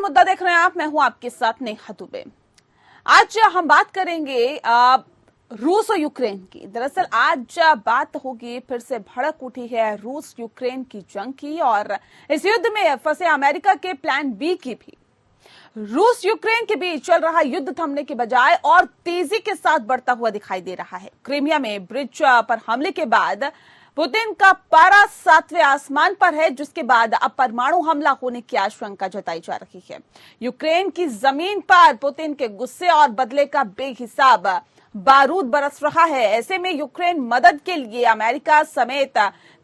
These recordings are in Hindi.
मुद्दा देख रहे हैं आप, मैं हूं आपके साथ नेहा दुबे। आज हम बात करेंगे रूस और यूक्रेन की। दरअसल आज बात होगी, फिर से भड़क उठी है रूस यूक्रेन की जंग की और इस युद्ध में फंसे अमेरिका के प्लान बी की भी। रूस यूक्रेन के बीच चल रहा युद्ध थमने के बजाय और तेजी के साथ बढ़ता हुआ दिखाई दे रहा है। क्रीमिया में ब्रिज पर हमले के बाद पुतिन का पारा 7वें आसमान पर है, जिसके बाद अब परमाणु हमला होने की आशंका जताई जा रही है। यूक्रेन की जमीन पर पुतिन के गुस्से और बदले का बेहिसाब बारूद बरस रहा है। ऐसे में यूक्रेन मदद के लिए अमेरिका समेत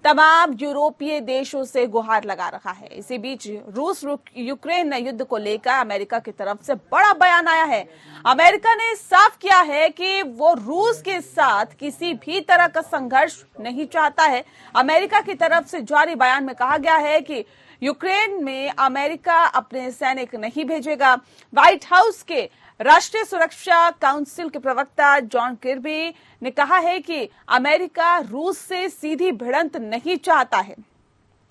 तमाम यूरोपीय देशों से गुहार लगा रहा है। इसी बीच रूस यूक्रेन युद्ध को लेकर अमेरिका की तरफ से बड़ा बयान आया है। अमेरिका ने साफ किया है कि वो रूस के साथ किसी भी तरह का संघर्ष नहीं चाहता है। अमेरिका की तरफ से जारी बयान में कहा गया है कि यूक्रेन में अमेरिका अपने सैनिक नहीं भेजेगा। व्हाइट हाउस के राष्ट्रीय सुरक्षा काउंसिल के प्रवक्ता जॉन किर्बी ने कहा है कि अमेरिका रूस से सीधी भिड़ंत नहीं चाहता है।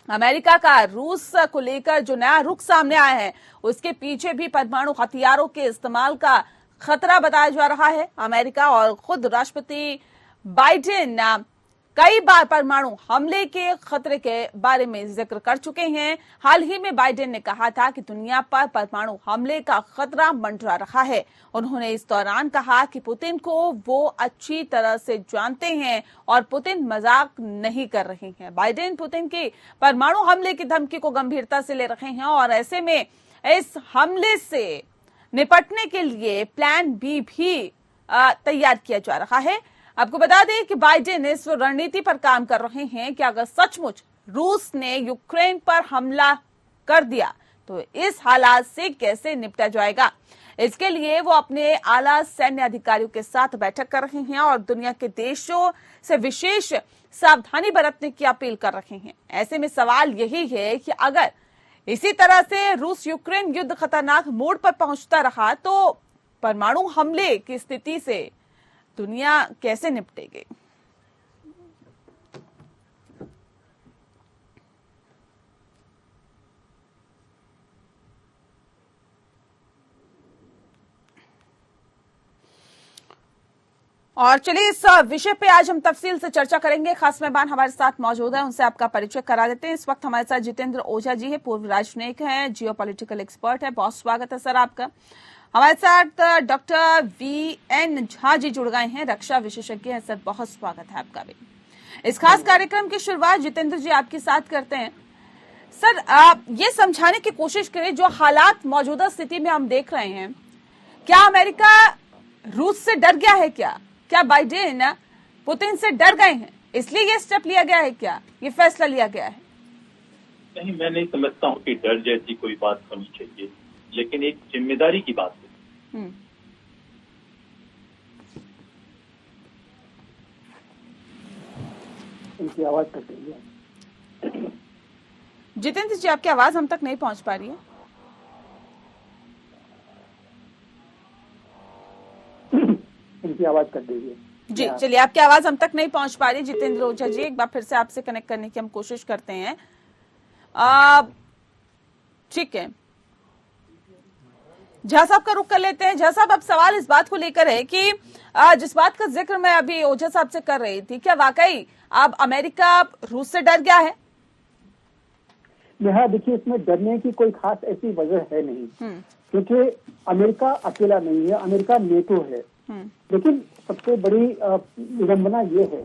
अमेरिका का रूस को लेकर जो नया रुख सामने आया है, उसके पीछे भी परमाणु हथियारों के इस्तेमाल का खतरा बताया जा रहा है। अमेरिका और खुद राष्ट्रपति बाइडेन कई बार परमाणु हमले के खतरे के बारे में जिक्र कर चुके हैं। हाल ही में बाइडेन ने कहा था कि दुनिया पर परमाणु हमले का खतरा मंडरा रहा है। उन्होंने इस दौरान कहा कि पुतिन को वो अच्छी तरह से जानते हैं और पुतिन मजाक नहीं कर रहे हैं। बाइडेन पुतिन की परमाणु हमले की धमकी को गंभीरता से ले रहे हैं और ऐसे में इस हमले से निपटने के लिए प्लान बी भी तैयार किया जा रहा है। आपको बता दें कि बाइडेन इस रणनीति पर काम कर रहे हैं कि अगर सचमुच रूस ने यूक्रेन पर हमला कर दिया तो इस हालात से कैसे निपटा जाएगा। इसके लिए वो अपने आला सैन्य अधिकारियों के साथ बैठक कर रहे हैं और दुनिया के देशों से विशेष सावधानी बरतने की अपील कर रहे हैं। ऐसे में सवाल यही है कि अगर इसी तरह से रूस यूक्रेन युद्ध खतरनाक मोड़ पर पहुंचता रहा तो परमाणु हमले की स्थिति से दुनिया कैसे निपटेगी। और चलिए इस विषय पे आज हम तफसील से चर्चा करेंगे। खास मेहमान हमारे साथ मौजूद है, उनसे आपका परिचय करा देते हैं। इस वक्त हमारे साथ जितेंद्र ओझा जी है, पूर्व राजनयिक हैं, जियोपॉलिटिकल एक्सपर्ट है। बहुत स्वागत है सर आपका। हमारे साथ डॉक्टर VN झा जी जुड़ गए हैं, रक्षा विशेषज्ञ हैं। सर बहुत स्वागत है आपका भी। इस खास कार्यक्रम की शुरुआत जितेंद्र जी आपके साथ करते हैं। सर आप ये समझाने की कोशिश करें, जो हालात मौजूदा स्थिति में हम देख रहे हैं, क्या अमेरिका रूस से डर गया है? क्या बाइडेन पुतिन से डर गए हैं, इसलिए ये स्टेप लिया गया है? क्या ये फैसला लिया गया है? नहीं, मैं नहीं समझता हूँ कि डर जैसी कोई बात होनी चाहिए, लेकिन एक जिम्मेदारी की बात है। इनकी आवाज कट रही है। जितेंद्र जी आपकी आवाज हम तक नहीं पहुंच पा रही है। इनकी आवाज कट रही है जी, चलिए आपकी आवाज हम तक नहीं पहुंच पा रही। जितेंद्र ओझा जी एक बार फिर से आपसे कनेक्ट करने की हम कोशिश करते हैं। ठीक है, झा साहब का रुख कर लेते हैं। झा साहब, अब सवाल इस बात को लेकर है कि जिस बात का जिक्र मैं अभी ओझा साहब से कर रही थी, क्या वाकई अब अमेरिका रूस से डर गया है? नेहा देखिए, इसमें डरने की कोई खास ऐसी वजह है नहीं, क्योंकि अमेरिका अकेला नहीं है, अमेरिका नेटो है। लेकिन सबसे बड़ी विडंबना ये है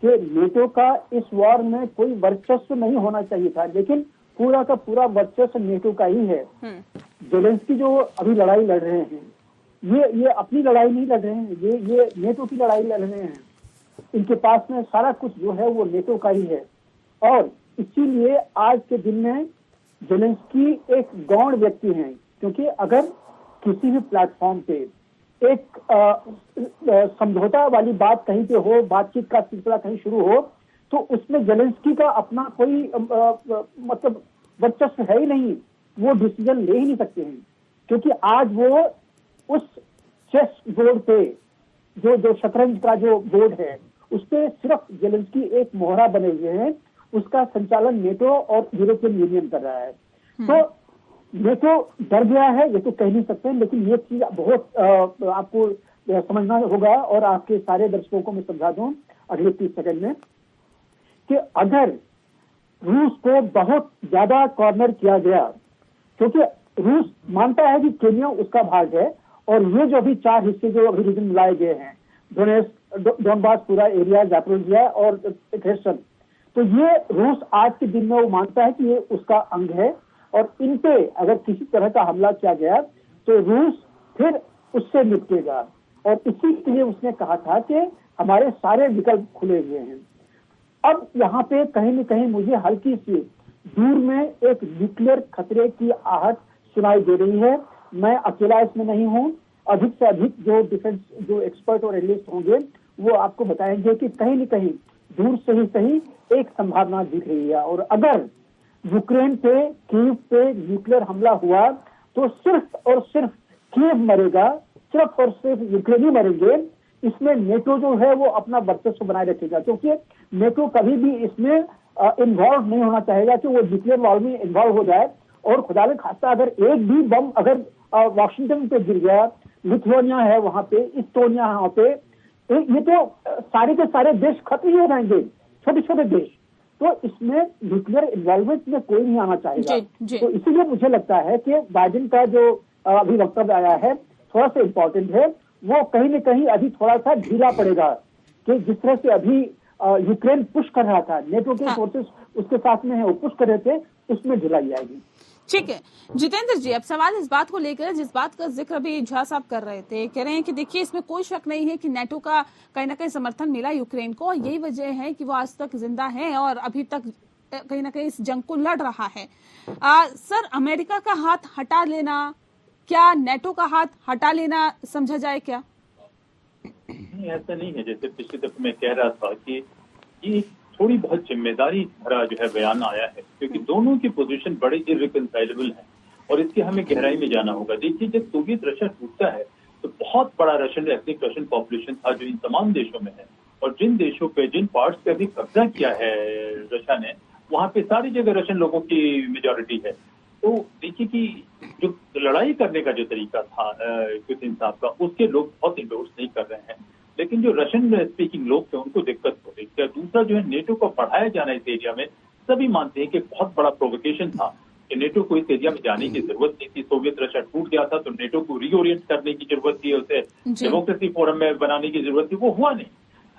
कि नेटो का इस वॉर में कोई वर्चस्व नहीं होना चाहिए था, लेकिन पूरा का पूरा वर्चस्व नेटो का ही है। जेलेंस्की जो अभी लड़ाई लड़ रहे हैं, ये अपनी लड़ाई नहीं लड़ रहे हैं, ये नेटो की लड़ाई लड़ रहे हैं। इनके पास में सारा कुछ जो है वो नेटो का ही है। और इसीलिए आज के दिन में जेलेंस्की एक गौण व्यक्ति हैं, क्योंकि अगर किसी भी प्लेटफॉर्म पे एक समझौता वाली बात कहीं पे हो, बातचीत का सिलसिला कहीं शुरू हो, तो उसमें जेलेंस्की का अपना कोई मतलब वर्चस्व है ही नहीं। वो डिसीजन ले ही नहीं सकते हैं, क्योंकि आज वो उस चेस बोर्ड पे जो शतरंज का जो बोर्ड है, उस पे सिर्फ जेलेंस्की एक मोहरा बने हुए हैं। उसका संचालन नेटो और यूरोपियन यूनियन कर रहा है। तो नेटो डर गया है ये तो कह नहीं सकते, लेकिन ये चीज बहुत आपको समझना होगा, और आपके सारे दर्शकों को मैं समझा दूं अगले 30 सेकंड में, कि अगर रूस को बहुत ज्यादा कॉर्नर किया गया, क्योंकि रूस मानता है कि केन्या उसका भाग है, और ये जो अभी 4 हिस्से जो अभी रीजन मिलाए गए हैं, डोनबास पूरा एरिया, जापोरिजिया और खेर्सन, तो ये रूस आज के दिन में वो मानता है कि ये उसका अंग है, और इन पे अगर किसी तरह का हमला किया गया तो रूस फिर उससे निपटेगा, और इसी के लिए उसने कहा था कि हमारे सारे विकल्प खुले हुए हैं। अब यहाँ पे कहीं न कहीं मुझे हल्की सी दूर में एक न्यूक्लियर खतरे की आहट सुनाई दे रही है। मैं अकेला इसमें नहीं हूँ, अधिक से अधिक जो डिफेंस जो एक्सपर्ट और एनालिस्ट होंगे वो आपको बताएंगे कि कहीं न कहीं दूर से ही सही एक संभावना दिख रही है, और अगर यूक्रेन पे, कीव पे न्यूक्लियर हमला हुआ तो सिर्फ और सिर्फ कीव मरेगा, सिर्फ और सिर्फ यूक्रेनी मरेंगे। इसमें नेटो जो है वो अपना वर्चस्व बनाए रखेगा, क्योंकि नेटो कभी भी इसमें इन्वॉल्व नहीं होना चाहेगा कि वो न्यूक्लियर वॉर में इन्वॉल्व हो जाए। और खुदा ने खास्ता अगर एक भी बम अगर वॉशिंगटन पे गिर गया, लिथुआनिया है वहां पे, इस्टोनिया है वहां पे, ये तो सारे के सारे देश खत्म ही हो जाएंगे, छोटे छोटे देश। तो इसमें न्यूक्लियर इन्वॉल्वमेंट में कोई नहीं आना चाहेगा। तो इसीलिए मुझे लगता है कि बाइडेन का जो अभी वक्तव्य आया है थोड़ा सा इम्पोर्टेंट है, वो कहीं न कहीं अभी थोड़ा सा ढीला पड़ेगा, कि जिस तरह से अभी यूक्रेन पुश कर रहा था, नेटो के फोर्सेस उसके साथ में है, वो पुश कर रहे थे, उसमें ढिलाई आएगी। ठीक है जितेंद्र जी, अब सवाल इस बात को लेकर, जिस बात का जिक्र अभी झा साहब कर रहे थे, कह रहे हैं कि देखिए इसमें कोई शक नहीं है कि नेटो का कहीं ना कहीं समर्थन मिला यूक्रेन को, और यही वजह है कि वो आज तक जिंदा है और अभी तक कहीं ना कहीं इस जंग को लड़ रहा है। सर, अमेरिका का हाथ हटा लेना, क्या नेटो का हाथ हटा लेना समझा जाए क्या? नहीं, ऐसा नहीं है। जैसे पिछले दफे मैं कह रहा था कि ये थोड़ी बहुत जिम्मेदारी भरा जो है बयान आया है, क्योंकि दोनों की पोजीशन बड़े इररिकंसाइलेबल है, और इसके हमें गहराई में जाना होगा। देखिए, जब सोवियत रशिया टूटता है तो बहुत बड़ा एथनिक रशियन पॉपुलेशन था जो इन तमाम देशों में है, और जिन देशों पे, जिन पार्ट्स पे अभी कब्जा किया है रशिया ने, वहां पे सारी जगह रशियन लोगों की मेजोरिटी है। तो देखिए कि जो लड़ाई करने का जो तरीका था पुतिन साहब का, उसके लोग बहुत इंडोर्स नहीं कर रहे हैं, लेकिन जो रशियन स्पीकिंग लोग थे उनको दिक्कत हो रही है। दूसरा जो है, नेटो को बढ़ाया जाना इस एरिया में, सभी मानते हैं कि बहुत बड़ा प्रोवोकेशन था कि नेटो को इस एरिया में जाने की जरूरत नहीं थी। सोवियत रशिया टूट गया था तो नेटो को रीओरिएंट करने की जरूरत थी, उसे डेमोक्रेसी फोरम में बनाने की जरूरत थी, वो हुआ नहीं।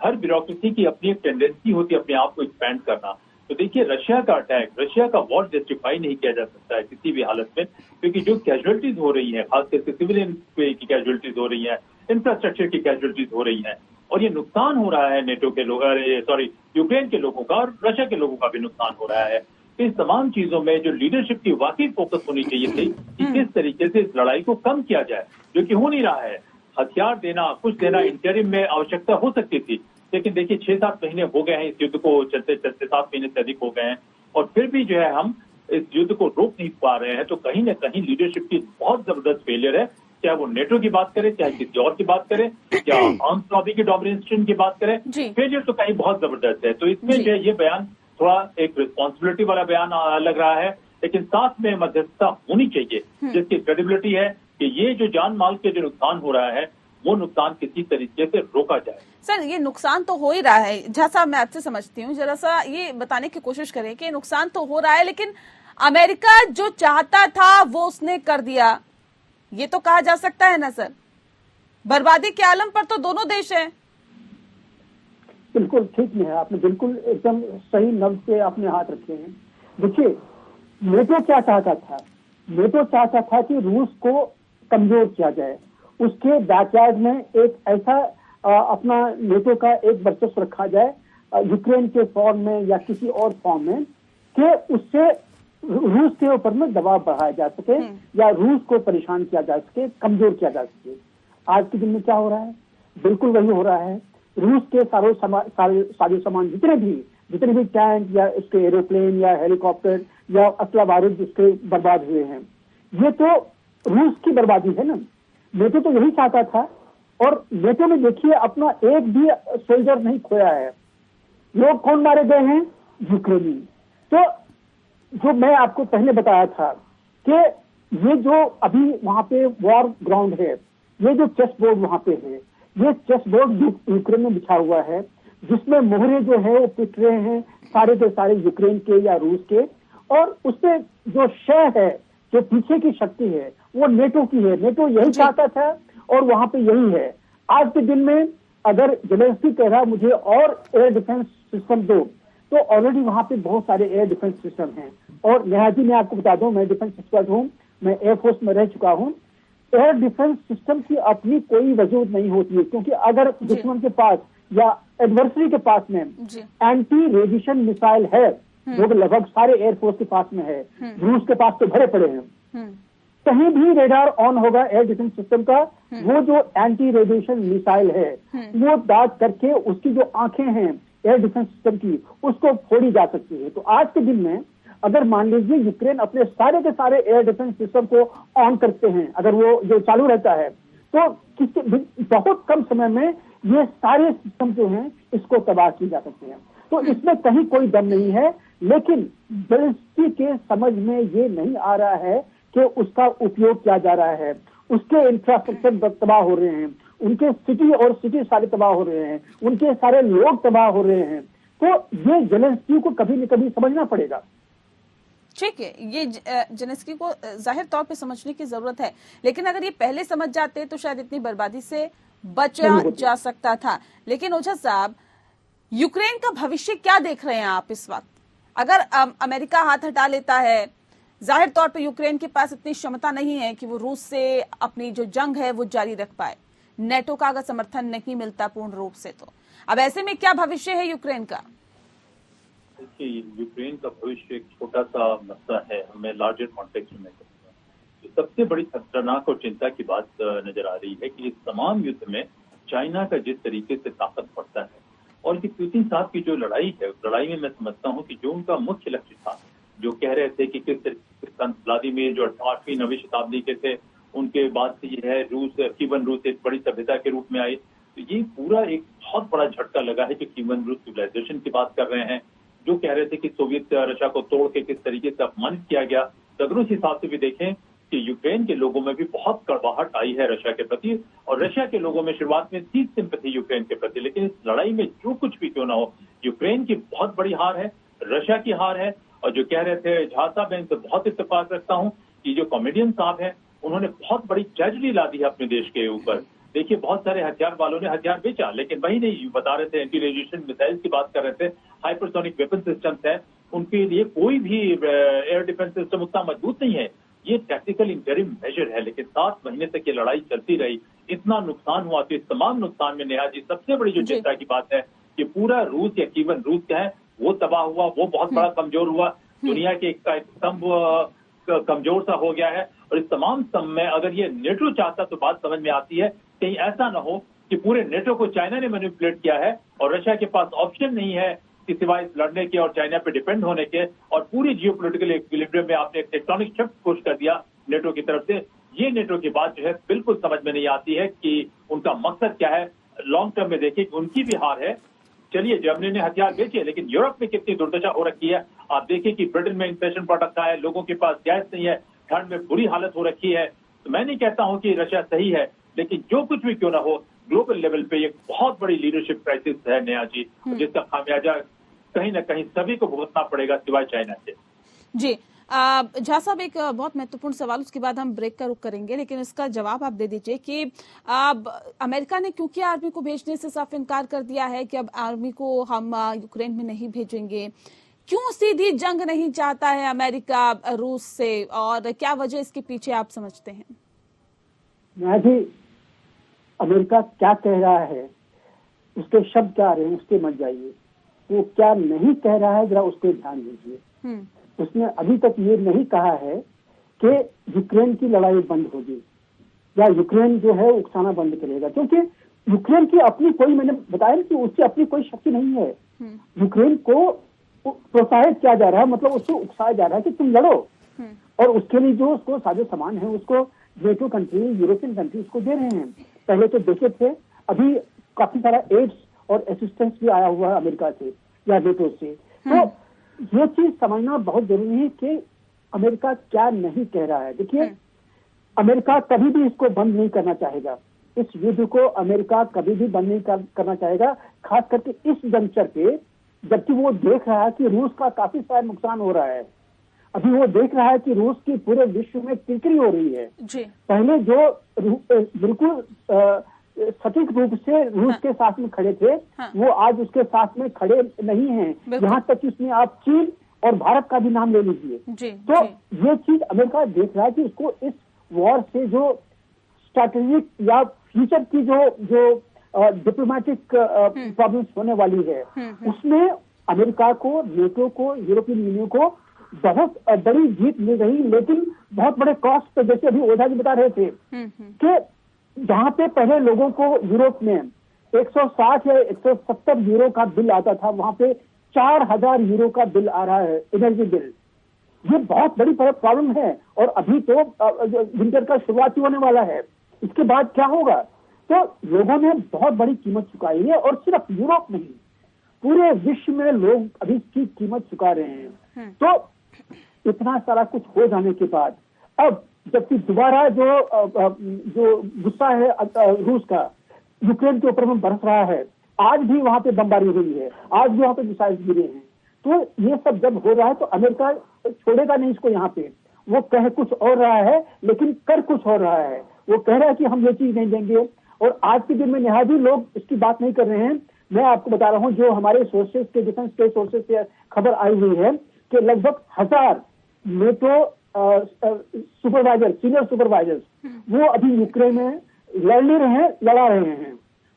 हर ब्यूरोक्रेसी की अपनी एक टेंडेंसी होती है अपने आप को एक्सपैंड करना। तो देखिए, रशिया का अटैक, रशिया का वॉर जस्टिफाई नहीं किया जा सकता है किसी भी हालत में, क्योंकि जो कैजुअलिटीज हो रही हैं, खासकर से सिविलियन की कैजुअलिटीज हो रही हैं, इंफ्रास्ट्रक्चर की कैजुअलिटीज हो रही हैं, और ये नुकसान हो रहा है नेटो के लोग, यूक्रेन के लोगों का, और रशिया के लोगों का भी नुकसान हो रहा है। इस तमाम चीजों में जो लीडरशिप की वाकई फोकस होनी चाहिए थी कि किस तरीके से इस लड़ाई को कम किया जाए, जो कि हो नहीं रहा है। हथियार देना, कुछ देना इंटरिम में आवश्यकता हो सकती थी, लेकिन देखिए 6-7 महीने हो गए हैं इस युद्ध को चलते चलते, 7 महीने से अधिक हो गए हैं, और फिर भी जो है हम इस युद्ध को रोक नहीं पा रहे हैं। तो कहीं न कहीं लीडरशिप की बहुत जबरदस्त फेलियर है, चाहे वो नेटो की बात करें, चाहे किसी और की बात करें, क्या आर्म्स लॉबी की डोमिनेशन की बात करें, फेलियर तो कहीं बहुत जबरदस्त है। तो इसमें जो है ये बयान थोड़ा एक रिस्पॉन्सिबिलिटी वाला बयान लग रहा है, लेकिन साथ में मध्यस्थता होनी चाहिए जिसकी क्रेडिबिलिटी है कि ये जो जान माल के जो नुकसान हो रहा है वो नुकसान किसी तरीके से रोका जाए। सर, ये नुकसान तो हो ही रहा है, झा साहब मैं आपसे समझती हूँ, जरा सा ये बताने की कोशिश करें कि नुकसान तो हो रहा है, लेकिन अमेरिका जो चाहता था वो उसने कर दिया, ये तो कहा जा सकता है ना सर? बर्बादी के आलम पर तो दोनों देश हैं। बिल्कुल ठीक नहीं है, आपने बिल्कुल एकदम सही नब्ज पे आपने हाथ रखे हैं। देखिए, नेटो क्या चाहता था? नेटो चाहता था कि रूस को कमजोर किया जाए, उसके बैकयार्ड में एक ऐसा अपना नेटो का एक वर्चस्व रखा जाए यूक्रेन के फॉर्म में या किसी और फॉर्म में, कि उससे रूस के ऊपर में दबाव बढ़ाया जा सके या रूस को परेशान किया जा सके, कमजोर किया जा सके। आज के दिन में क्या हो रहा है? बिल्कुल वही हो रहा है। रूस के साजो सामान जितने भी टैंक या उसके एरोप्लेन या हेलीकॉप्टर या असला बारूद जिसके बर्बाद हुए हैं, ये तो रूस की बर्बादी है ना। नेटो तो यही चाहता था, और नेटो में देखिए अपना एक भी सोल्जर नहीं खोया है। लोग कौन मारे गए हैं? यूक्रेनी। तो जो मैं आपको पहले बताया था कि ये जो अभी वहां पे वॉर ग्राउंड है, ये जो चेस बोर्ड वहां पे है, ये चेस बोर्ड यूक्रेन में बिछा हुआ है, जिसमें मोहरे जो है वो पिट रहे हैं सारे के सारे यूक्रेन के या रूस के, और उसमें जो शय है, जो पीछे की शक्ति है, वो नेटो की है। नेटो यही चाहता था और वहां पे यही है। आज के दिन में अगर जेलेंस्की कह रहा मुझे और एयर डिफेंस सिस्टम दो, तो ऑलरेडी वहां पे बहुत सारे एयर डिफेंस सिस्टम हैं। और नेहाजी, मैं आपको बता दूं, मैं डिफेंस एक्सपर्ट हूं, मैं एयरफोर्स में रह चुका हूं। एयर डिफेंस सिस्टम की अपनी कोई वजूद नहीं होती है, क्योंकि अगर दुश्मन के पास या एडवर्सरी के पास में एंटी रेडिएशन मिसाइल है, जो कि लगभग सारे एयरफोर्स के पास में है, रूस के पास तो भरे पड़े हैं, कहीं भी रेडार ऑन होगा एयर डिफेंस सिस्टम का, वो जो एंटी रेडिएशन मिसाइल है वो दाग करके उसकी जो आंखें हैं एयर डिफेंस सिस्टम की, उसको फोड़ी जा सकती है। तो आज के दिन में अगर मान लीजिए यूक्रेन अपने सारे के सारे एयर डिफेंस सिस्टम को ऑन करते हैं, अगर वो जो चालू रहता है, तो बहुत कम समय में ये सारे सिस्टम जो हैं इसको तबाह किए जा सकते हैं। तो इसमें कहीं कोई दम नहीं है, लेकिन जेलेंस्की के समझ में ये नहीं आ रहा है कि उसका उपयोग किया जा रहा है। उसके इंफ्रास्ट्रक्चर तबाह हो रहे हैं, उनके सिटी सारे तबाह हो रहे हैं, उनके सारे लोग तबाह हो रहे हैं। तो ये जेलेंस्की को कभी न कभी समझना पड़ेगा। ठीक है, ये जेलेंस्की को जाहिर तौर पे समझने की जरूरत है, लेकिन अगर ये पहले समझ जाते तो शायद इतनी बर्बादी से बचा जा सकता था। लेकिन ओझा साहब, यूक्रेन का भविष्य क्या देख रहे हैं आप इस वक्त? अगर अमेरिका हाथ हटा लेता है, जाहिर तौर पे यूक्रेन के पास इतनी क्षमता नहीं है कि वो रूस से अपनी जो जंग है वो जारी रख पाए, नेटो का अगर समर्थन नहीं मिलता पूर्ण रूप से, तो अब ऐसे में क्या भविष्य है यूक्रेन का? देखिए, यूक्रेन का भविष्य एक छोटा सा मसला है, हमें लार्जर कॉन्टेक्स्ट में कहूँगा। सबसे बड़ी खतरनाक और चिंता की बात नजर आ रही है कि इस तमाम युद्ध में चाइना का जिस तरीके से ताकत बढ़ता है, और कि पुतिन साहब की जो लड़ाई है, उस लड़ाई में मैं समझता हूँ कि जो उनका मुख्य लक्ष्य था, जो कह रहे थे कि किस तरीके से संत व्लादिमीर जो 8वीं 9वीं शताब्दी के थे, उनके बाद से ये है कीवन रूस एक बड़ी सभ्यता के रूप में आई, तो ये पूरा एक बहुत बड़ा झटका लगा है कि कीवन रूस सिविलाइजेशन की बात कर रहे हैं। जो कह रहे थे कि सोवियत रशिया को तोड़ के किस तरीके से अपमानित किया गया, तो अगर उस हिसाब से भी देखें कि यूक्रेन के लोगों में भी बहुत कड़वाहट आई है रशिया के प्रति, और रशिया के लोगों में शुरुआत में थी सिंपैथी यूक्रेन के प्रति, लेकिन इस लड़ाई में जो कुछ भी क्यों ना हो, यूक्रेन की बहुत बड़ी हार है, रशिया की हार है। और जो कह रहे थे झा साहब, मैं इनसे बहुत इत्तेफाक रखता हूँ कि जो कॉमेडियन साहब है, उन्होंने बहुत बड़ी ट्रेजेडी ला दी है अपने देश के ऊपर। देखिए, बहुत सारे हथियार वालों ने हथियार बेचा, लेकिन वही नहीं बता रहे थे, एंटी रेडिएशन मिसाइल की बात कर रहे थे, हाइपरसोनिक वेपन सिस्टम्स है, उनके लिए कोई भी एयर डिफेंस सिस्टम उतना मजबूत नहीं है। ये टैक्टिकल इंटरिम मेजर है, लेकिन 7 महीने तक ये लड़ाई चलती रही, इतना नुकसान हुआ। तो इस तमाम नुकसान में नेहा जी, सबसे बड़ी जो चिंता की बात है कि पूरा रूस या कीवन रूस क्या है वो तबाह हुआ, वो बहुत बड़ा कमजोर हुआ, दुनिया के एक स्तंभ कमजोर सा हो गया है। और इस तमाम स्तंभ में अगर ये नेटो चाहता तो बात समझ में आती है, कहीं ऐसा ना हो कि पूरे नेटो को चाइना ने मैनिपुलेट किया है और रशिया के पास ऑप्शन नहीं है कि सिवाय लड़ने के और चाइना पे डिपेंड होने के, और पूरी जियोपॉलिटिकल इक्विलिब्रियम में आपने एक टेक्टोनिक शिफ्ट पुश कर दिया नेटो की तरफ से। ये नेटो की बात जो है बिल्कुल समझ में नहीं आती है कि उनका मकसद क्या है। लॉन्ग टर्म में देखिए उनकी भी हार है। चलिए, जर्मनी ने हथियार बेचे, लेकिन यूरोप में कितनी दुर्दशा हो रखी है। आप देखिए कि ब्रिटेन में इन्फ्लेशन प्रोडक्ट है, लोगों के पास गैस नहीं है, ठंड में बुरी हालत हो रखी है। तो मैं नहीं कहता हूं कि रशिया सही है, लेकिन जो कुछ भी क्यों ना हो, ग्लोबल लेवल पे एक बहुत बड़ी लीडरशिप क्राइसिस है नेहा जी, जिसका खामियाजा कहीं ना कहीं सभी को भुगतना पड़ेगा सिवाय चाइना के। जी झा साहब, एक बहुत महत्वपूर्ण सवाल, उसके बाद हम ब्रेक का रुख करेंगे, लेकिन इसका जवाब आप दे दीजिए कि अमेरिका ने क्योंकि आर्मी को भेजने से साफ इनकार कर दिया है कि अब आर्मी को हम यूक्रेन में नहीं भेजेंगे। क्यों सीधी जंग नहीं चाहता है अमेरिका रूस से, और क्या वजह इसके पीछे आप समझते हैं? जी, अमेरिका क्या कह रहा है, उसके शब्द क्या आ रहे हैं उसके मत जाइए। वो क्या नहीं कह रहा है जरा उस पर ध्यान दीजिए। उसने अभी तक ये नहीं कहा है कि यूक्रेन की लड़ाई बंद होगी या यूक्रेन जो है उकसाना बंद करेगा, क्योंकि यूक्रेन की अपनी कोई, मैंने बताया कि उसकी अपनी कोई शक्ति नहीं है। यूक्रेन को प्रोत्साहित किया जा रहा है, मतलब उसको उकसाया जा रहा है कि तुम लड़ो, और उसके लिए जो उसको साजो सामान है उसको नेटो कंट्री, यूरोपियन कंट्री उसको दे रहे हैं। पहले तो देखे थे, अभी काफी सारा एड्स और असिस्टेंस भी आया हुआ है अमेरिका से या नेटो से। तो ये चीज समझना बहुत जरूरी है कि अमेरिका क्या नहीं कह रहा है। देखिए, अमेरिका कभी भी इसको बंद नहीं करना चाहेगा, इस युद्ध को अमेरिका कभी भी बंद नहीं करना चाहेगा, खास करके इस जंक्चर पे, जबकि वो देख रहा है कि रूस का काफी सारा नुकसान हो रहा है। अभी वो देख रहा है कि रूस की पूरे विश्व में किरकिरी हो रही है जी। पहले जो बिल्कुल सटीक रूप से रूस के साथ में खड़े थे, वो आज उसके साथ में खड़े नहीं हैं। यहाँ तक कि उसने आप चीन और भारत का भी नाम ले लीजिए। तो ये चीज अमेरिका देख रहा है कि उसको इस वॉर से जो स्ट्रैटेजिक या फ्यूचर की जो डिप्लोमेटिक प्रॉब्लम्स होने वाली है, उसमें अमेरिका को, नेटो को, यूरोपियन यूनियन को बहुत बड़ी जीत मिल रही, लेकिन बहुत बड़े कॉस्ट पे, जैसे अभी ओझा जी बता रहे थे कि जहां पे पहले लोगों को यूरोप में 160 या 170 यूरो का बिल आता था, वहां पे 4000 यूरो का बिल आ रहा है, एनर्जी बिल। ये बहुत बड़ी प्रॉब्लम है। और अभी तो विंटर का शुरुआत होने वाला है, इसके बाद क्या होगा? तो लोगों ने बहुत बड़ी कीमत चुकाई है, और सिर्फ यूरोप नहीं, पूरे विश्व में लोग अभी इसकी कीमत चुका रहे हैं। तो इतना सारा कुछ हो जाने के बाद अब जबकि दोबारा जो गुस्सा है रूस का यूक्रेन के ऊपर में बरस रहा है, आज भी वहां पे बमबारी हुई है, आज भी वहां पे मिसाइल गिरे हैं। तो ये सब जब हो रहा है तो अमेरिका छोड़ेगा नहीं इसको। यहाँ पे वो कह कुछ और रहा है, लेकिन कर कुछ और रहा है। वो कह रहा है कि हम ये चीज नहीं देंगे, और आज के दिन में निहायत ही लोग इसकी बात नहीं कर रहे हैं। मैं आपको बता रहा हूँ, जो हमारे सोर्सेज के, डिफेंस के सोर्सेज से खबर आई हुई है कि लगभग 1000 नेटो सुपरवाइजर, सीनियर सुपरवाइजर्स, वो अभी यूक्रेन में लड़ा रहे हैं,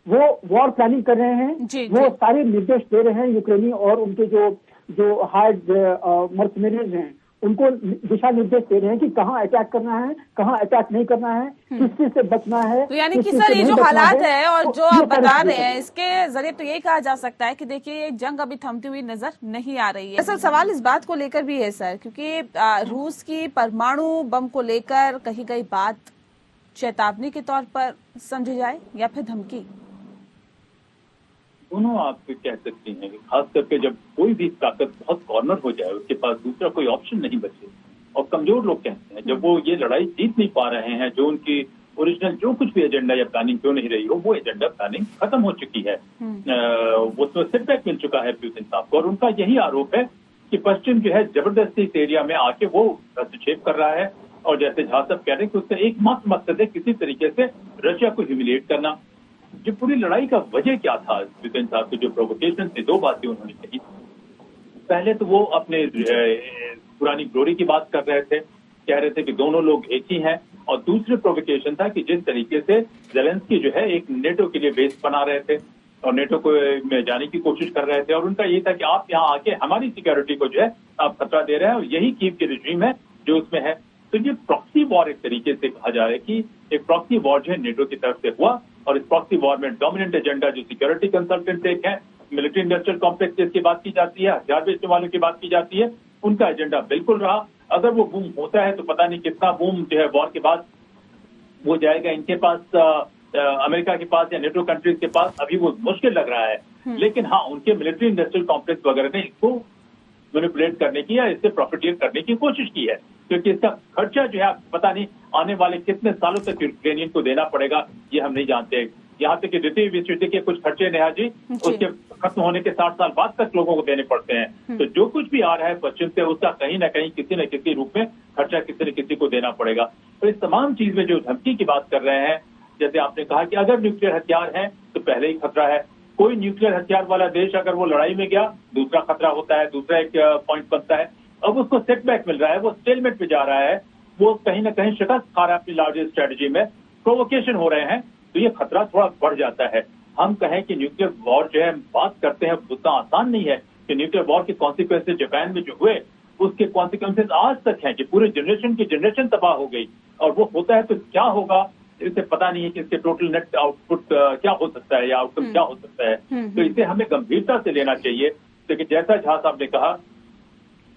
वो वॉर प्लानिंग कर रहे हैं। वो सारे निर्देश दे रहे हैं यूक्रेनी और उनके जो हार्ड मर्सनरीज हैं, उनको दिशा निर्देश दे रहे हैं कि कहाँ अटैक करना है, कहाँ अटैक नहीं करना है, किस चीज से बचना है। तो यानी कि सर, ये जो हालात है और जो आप बता रहे हैं, इसके जरिए तो यही कहा जा सकता है कि देखिए, ये जंग अभी थमती हुई नजर नहीं आ रही है। असल सवाल इस बात को लेकर भी है सर, क्योंकि रूस की परमाणु बम को लेकर कही गई बात चेतावनी के तौर पर समझी जाए या फिर धमकी? दोनों आप कह सकती हैं, खास करके जब कोई भी ताकत बहुत कॉर्नर हो जाए, उसके पास दूसरा कोई ऑप्शन नहीं बचे, और कमजोर लोग कहते हैं जब वो ये लड़ाई जीत नहीं पा रहे हैं, जो उनकी ओरिजिनल जो कुछ भी एजेंडा या प्लानिंग क्यों नहीं रही हो, वो एजेंडा प्लानिंग खत्म हो चुकी है। वो तो सेटबैक मिल चुका है पुतिन साहब को, और उनका यही आरोप है कि पश्चिम जो है जबरदस्ती इस एरिया में आके वो हस्तक्षेप कर रहा है, और जैसे झा साहब कह रहे हैं कि उसका एकमात्र मकसद है किसी तरीके से रशिया को ह्यूमिलिएट करना। जो पूरी लड़ाई का वजह क्या था, पुतिन साहब की जो प्रोवोकेशन थी, दो बातें उन्होंने कही। पहले तो वो अपने पुरानी ग्लोरी की बात कर रहे थे, कह रहे थे कि दोनों लोग एक ही हैं, और दूसरी प्रोवोकेशन था कि जिस तरीके से ज़ेलेंस्की जो है एक नेटो के लिए बेस बना रहे थे और नेटो को में जाने की कोशिश कर रहे थे, और उनका ये था कि आप यहाँ आके हमारी सिक्योरिटी को जो है आप खतरा दे रहे हैं, और यही कीव की रिजीम है जो उसमें है। तो ये प्रॉक्सी वॉर एक तरीके से कहा जा रहा है कि एक प्रॉक्सी वॉर जो है नेटो की तरफ से हुआ, और इस प्रॉक्सी वॉर में डोमिनेंट एजेंडा जो सिक्योरिटी कंसल्टेंट एक है, मिलिट्री इंडस्ट्रियल कॉम्प्लेक्स जिसकी बात की जाती है, हथियार बेचने वालों की बात की जाती है, उनका एजेंडा बिल्कुल रहा। अगर वो बूम होता है तो पता नहीं कितना बूम जो है वॉर के बाद वो जाएगा इनके पास, अमेरिका के पास या नेटो कंट्रीज के पास, अभी वो मुश्किल लग रहा है। लेकिन हाँ, उनके मिलिट्री इंडस्ट्रियल कॉम्प्लेक्स वगैरह ने इसको मैनिपुलेट करने की या इससे प्रॉफिटियर करने की कोशिश की है, क्योंकि इसका खर्चा जो है पता नहीं आने वाले कितने सालों तक यूक्रेनियन को देना पड़ेगा, ये हम नहीं जानते। यहाँ तक कि द्वितीय विश्व युद्ध के कुछ खर्चे नेहा जी उसके खत्म होने के 60 साल बाद तक लोगों को देने पड़ते हैं। तो जो कुछ भी आ रहा है पश्चिम से, उसका कहीं ना कहीं किसी न किसी रूप में खर्चा किसी न किसी को देना पड़ेगा। तो इस तमाम चीज में जो धमकी की बात कर रहे हैं, जैसे आपने कहा कि अगर न्यूक्लियर हथियार है तो पहले ही खतरा है। कोई न्यूक्लियर हथियार वाला देश अगर वो लड़ाई में गया, दूसरा खतरा होता है, दूसरा एक पॉइंट बनता है। अब उसको सेटबैक मिल रहा है, वो स्टेलमेट पे जा रहा है, वो कहीं ना कहीं शिकस्त खा रहा है अपनी लार्जेस्ट स्ट्रेटेजी में, प्रोवोकेशन हो रहे हैं, तो ये खतरा थोड़ा बढ़ जाता है। हम कहें कि न्यूक्लियर वॉर जो है बात करते हैं, उतना आसान नहीं है कि न्यूक्लियर वॉर के कॉन्सिक्वेंसेज जापान में जो हुए उसके कॉन्सिक्वेंसेज आज तक हैं कि पूरे जनरेशन की जनरेशन तबाह हो गई, और वो होता है तो क्या होगा इसे पता नहीं है कि इसके टोटल नेट आउटपुट क्या हो सकता है या आउटकम क्या हो सकता है। तो इसे हमें गंभीरता से लेना चाहिए, क्योंकि जैसा झा साहब ने कहा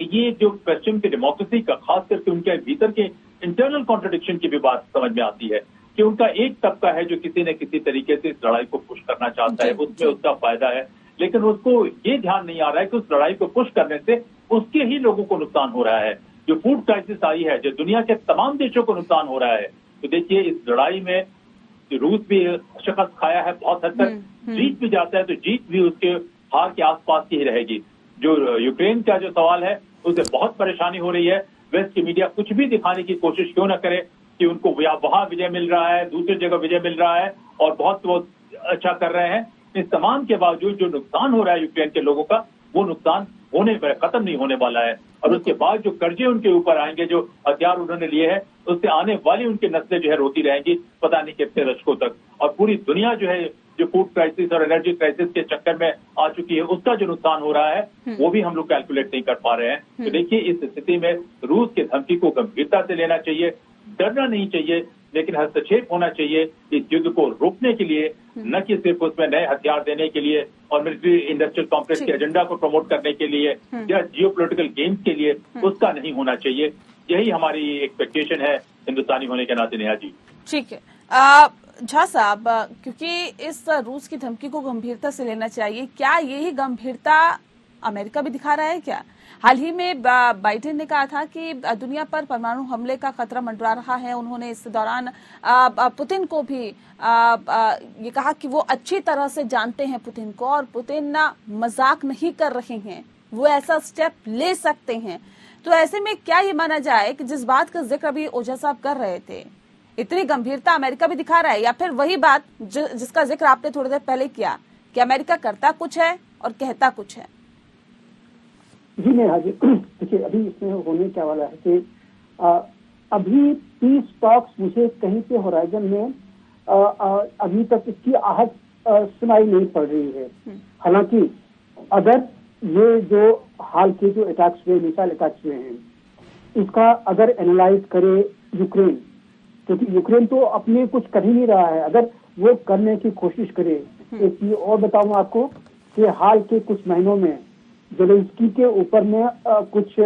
ये जो पश्चिम की डेमोक्रेसी का, खास करके उनके भीतर के इंटरनल कॉन्ट्रडिक्शन की भी बात समझ में आती है कि उनका एक तबका है जो किसी न किसी तरीके से इस लड़ाई को पुश करना चाहता है, उसमें उसका फायदा है, लेकिन उसको ये ध्यान नहीं आ रहा है कि उस लड़ाई को पुश करने से उसके ही लोगों को नुकसान हो रहा है। जो फूड क्राइसिस आई है, जो दुनिया के तमाम देशों को नुकसान हो रहा है, तो देखिए इस लड़ाई में रूस भी शिकस्त खाया है बहुत हद तक। जीत भी जाता है तो जीत भी उसके हार के आसपास की ही रहेगी। जो यूक्रेन का जो सवाल है उसे बहुत परेशानी हो रही है। वेस्ट की मीडिया कुछ भी दिखाने की कोशिश क्यों न करे कि उनको वहां विजय मिल रहा है, दूसरी जगह विजय मिल रहा है और बहुत बहुत अच्छा कर रहे हैं, इस तमाम के बावजूद जो नुकसान हो रहा है यूक्रेन के लोगों का, वो नुकसान खत्म नहीं होने वाला है। और उसके बाद जो कर्जे उनके ऊपर आएंगे, जो हथियार उन्होंने लिए हैं, उससे आने वाली उनकी नस्लें जो है रोती रहेंगी पता नहीं कितने दशकों तक। और पूरी दुनिया जो है जो फूड क्राइसिस और एनर्जी क्राइसिस के चक्कर में आ चुकी है, उसका जो नुकसान हो रहा है वो भी हम लोग कैलकुलेट नहीं कर पा रहे हैं। तो देखिए इस स्थिति में रूस के धमकी को गंभीरता से लेना चाहिए, डरना नहीं चाहिए, लेकिन हस्तक्षेप होना चाहिए इस युद्ध को रोकने के लिए, न कि सिर्फ उसमें नए हथियार देने के लिए और मिलिट्री इंडस्ट्रियल कॉम्प्लेक्स के एजेंडा को प्रमोट करने के लिए या जियोपॉलिटिकल गेम्स के लिए, उसका नहीं होना चाहिए। यही हमारी एक्सपेक्टेशन है हिंदुस्तानी होने के नाते। नेहा जी ठीक है। झा साहब, क्योंकि इस रूस की धमकी को गंभीरता से लेना चाहिए, क्या यही गंभीरता अमेरिका भी दिखा रहा है क्या? हाल ही में बाइडेन ने कहा था कि दुनिया पर परमाणु हमले का खतरा मंडरा रहा है। उन्होंने इस दौरान पुतिन को भी ये कहा कि वो अच्छी तरह से जानते हैं पुतिन को और पुतिन मजाक नहीं कर रहे हैं, वो ऐसा स्टेप ले सकते हैं। तो ऐसे में क्या ये माना जाए कि जिस बात का जिक्र अभी ओझा साहब कर रहे थे, इतनी गंभीरता अमेरिका भी दिखा रहा है, या फिर वही बात जिसका जिक्र आपने थोड़ी देर पहले किया कि अमेरिका करता कुछ है और कहता कुछ है? जी नेहा जी, देखिए अभी इसमें होने क्या वाला है कि अभी पीस टॉक्स मुझे कहीं पे होराइजन में अभी तक इसकी आहट सुनाई नहीं पड़ रही है। हालांकि अगर ये जो हाल के जो अटैक्स हुए, मिसाइल अटैक्स हुए हैं, इसका अगर एनालाइज करे यूक्रेन, क्योंकि यूक्रेन तो अपने कुछ कर ही नहीं रहा है, अगर वो करने की कोशिश करे। एक चीज और बताऊं आपको कि हाल के कुछ महीनों में जेलेंस्की के ऊपर में कुछ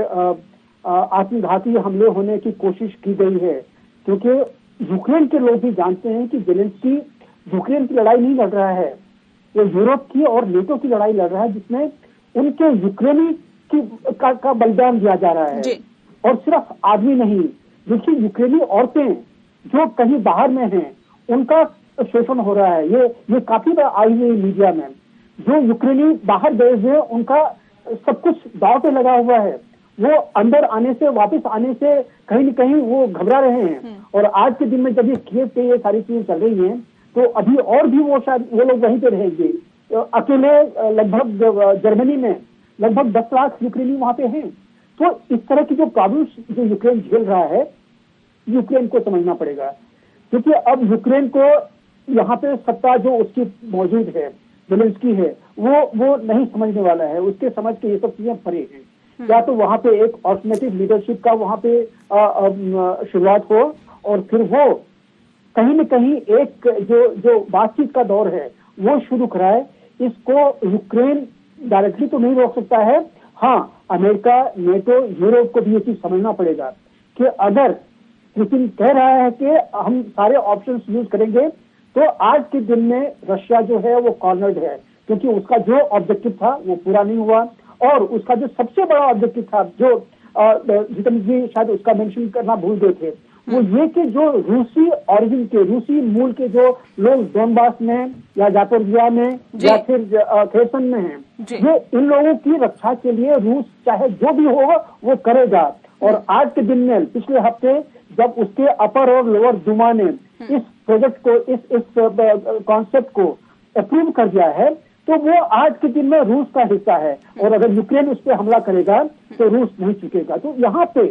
आत्मघाती हमले होने की कोशिश की गई है, क्योंकि यूक्रेन के लोग भी जानते हैं कि जेलेंस्की यूक्रेन की लड़ाई नहीं लड़ रहा है, वो यूरोप की और नेटो की लड़ाई लड़ रहा है, जिसमें उनके यूक्रेनी का बलिदान दिया जा रहा है। और सिर्फ आदमी नहीं, देखिए यूक्रेनी औरतें जो कहीं बाहर में हैं, उनका शोषण हो रहा है। ये काफी बार आई हुई मीडिया में, जो यूक्रेनी बाहर गए हुए उनका सब कुछ दांव पे लगा हुआ है, वो अंदर आने से, वापस आने से कहीं न कहीं वो घबरा रहे हैं। और आज के दिन में जब ये कीव पे ये सारी चीजें चल रही हैं, तो अभी और भी वो शायद वो लोग वहीं पे रहेंगे। अकेले लगभग जर्मनी में लगभग 10 लाख यूक्रेनी वहां पे हैं। तो इस तरह की जो प्रॉब्लम्स जो यूक्रेन झेल रहा है, यूक्रेन को समझना पड़ेगा, क्योंकि अब यूक्रेन को यहाँ पे सत्ता जो उसकी मौजूद है, जेलेंस्की है, वो नहीं समझने वाला है। उसके समझ के ये सब चीजें परे हैं। या तो वहां पे एक ऑल्टरनेटिव लीडरशिप का वहां पे शुरुआत हो और फिर वो कहीं न कहीं एक जो बातचीत का दौर है वो शुरू कराए। इसको यूक्रेन डायरेक्टली तो नहीं रोक सकता है। हाँ, अमेरिका, नेटो, यूरोप को भी ये चीज समझना पड़ेगा कि अगर पुतिन कह रहा है कि हम सारे ऑप्शंस यूज करेंगे, तो आज के दिन में रशिया जो है वो कॉर्नर्ड है, क्योंकि उसका जो ऑब्जेक्टिव था वो पूरा नहीं हुआ। और उसका जो सबसे बड़ा ऑब्जेक्टिव था, जो जितेंद्र जी शायद उसका मेंशन करना भूल गए थे, वो ये कि जो रूसी ऑरिजिन के, रूसी मूल के जो लोग डोनबास में या जापोरिया में या फिर खेरसन में हैं, ये इन लोगों की रक्षा के लिए रूस चाहे जो भी होगा वो करेगा। और आज के दिन में, पिछले हफ्ते जब उसके अपर और लोअर दुमा ने इस प्रोजेक्ट को, इस कॉन्सेप्ट को अप्रूव कर दिया है, तो वो आज के दिन में रूस का हिस्सा है। और अगर यूक्रेन उस पर हमला करेगा तो रूस नहीं चुकेगा। तो यहाँ पे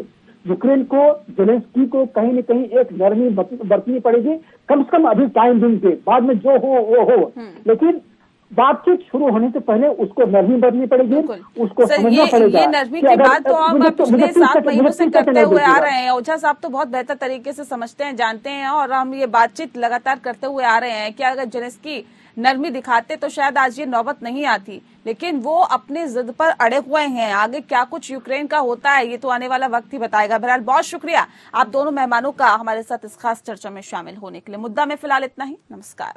यूक्रेन को, जेलेंस्की को कहीं न कहीं एक नरमी बरतनी पड़ेगी, कम से कम अभी टाइम दिन के, बाद में जो हो वो हो, लेकिन बातचीत शुरू होने से पहले उसको नरमी बरतनी पड़ेगी, उसको समझना पड़ेगा। ये नरमी की बात तो हम पिछले 7 महीनों से करते हुए आ रहे हैं। ओझा साहब तो बहुत बेहतर तरीके से समझते हैं, जानते हैं, और हम ये बातचीत लगातार करते हुए आ रहे हैं कि अगर जेलेंस्की नरमी दिखाते तो शायद आज ये नौबत नहीं आती, लेकिन वो अपने जिद पर अड़े हुए हैं। आगे क्या कुछ यूक्रेन का होता है ये तो आने वाला वक्त ही बताएगा। बहरहाल बहुत शुक्रिया आप दोनों मेहमानों का हमारे साथ इस खास चर्चा में शामिल होने के लिए। मुद्दा में फिलहाल इतना ही। नमस्कार।